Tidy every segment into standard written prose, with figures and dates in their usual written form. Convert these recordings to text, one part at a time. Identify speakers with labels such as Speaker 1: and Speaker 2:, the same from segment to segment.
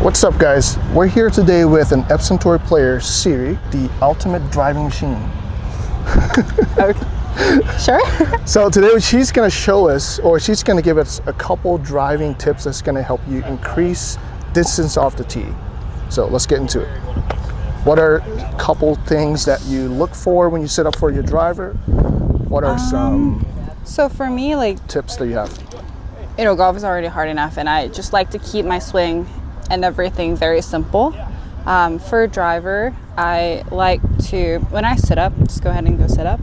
Speaker 1: What's up, guys? We're here today with an Epson toy player, Siri, the ultimate driving machine.
Speaker 2: Okay. Sure.
Speaker 1: So today she's going to show us, or she's going to give us a couple driving tips that's going to help you increase distance off the tee. So let's get into it. What are a couple things that you look for when you set up for your driver? What are some
Speaker 2: So for me, like,
Speaker 1: tips that you have?
Speaker 2: golf is already hard enough, and I just like to keep my swing and everything very simple. For a driver, I like to, when I sit up, just go ahead and go sit up.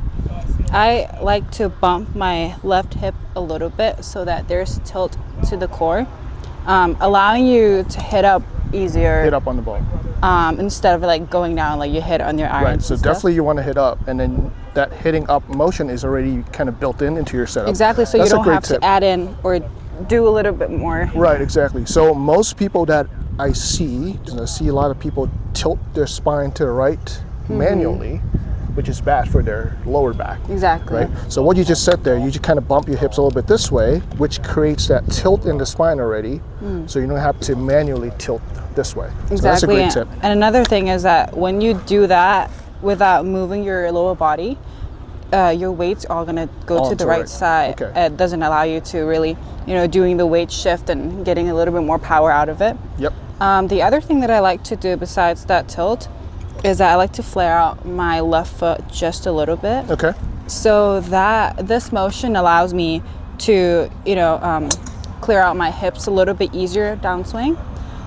Speaker 2: I like to bump my left hip a little bit so that there's tilt to the core, allowing you to hit up easier.
Speaker 1: Hit up on the ball.
Speaker 2: Instead of like going down like you hit on your irons.
Speaker 1: Right, so definitely you want to hit up, and then that hitting up motion is already kind of built into your setup.
Speaker 2: Exactly, so
Speaker 1: that's
Speaker 2: you don't have to add in or do a little bit more.
Speaker 1: Right, exactly. So most people that I see a lot of people tilt their spine to the right manually, which is bad for their lower back.
Speaker 2: Exactly.
Speaker 1: Right. So what you just said there, you just kind of bump your hips a little bit this way, which creates that tilt in the spine already. So you don't have to manually tilt this way.
Speaker 2: Exactly.
Speaker 1: So that's a great tip.
Speaker 2: And another thing is that when you do that without moving your lower body, your weight's all gonna go to the right side.
Speaker 1: Okay.
Speaker 2: It doesn't allow you to really, doing the weight shift and getting a little bit more power out of it.
Speaker 1: Yep.
Speaker 2: The other thing that I like to do besides that tilt is that I like to flare out my left foot just a little bit.
Speaker 1: Okay.
Speaker 2: So that this motion allows me to, clear out my hips a little bit easier downswing.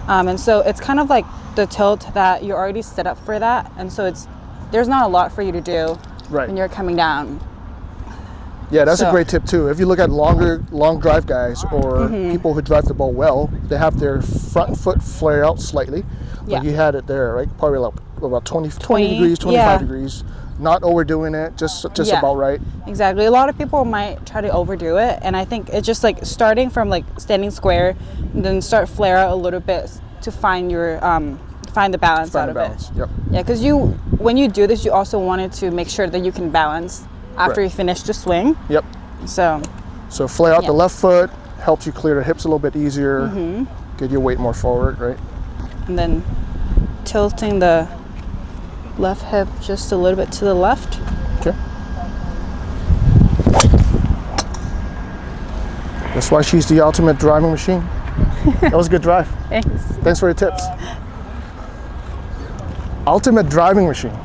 Speaker 2: And so it's kind of like the tilt that you're already set up for that. And so there's not a lot for you to do when you're coming down.
Speaker 1: Yeah, that's a great tip too. If you look at long drive guys or people who drive the ball well, they have their front foot flare out slightly. Like you had it there, right? Probably like about 20 degrees, 25 degrees. Not overdoing it, just about right.
Speaker 2: Exactly. A lot of people might try to overdo it, and I think it's just like starting from like standing square, and then start flare out a little bit to find your find the balance out of it.
Speaker 1: Yep.
Speaker 2: Yeah, because when you do this, you also wanted to make sure that you can balance after you finish the swing.
Speaker 1: Yep.
Speaker 2: So
Speaker 1: flare out the left foot, helps you clear the hips a little bit easier, get your weight more forward, right?
Speaker 2: And then tilting the left hip just a little bit to the left.
Speaker 1: Okay. That's why she's the ultimate driving machine. That was a good drive.
Speaker 2: Thanks.
Speaker 1: Thanks for your tips. Ultimate driving machine.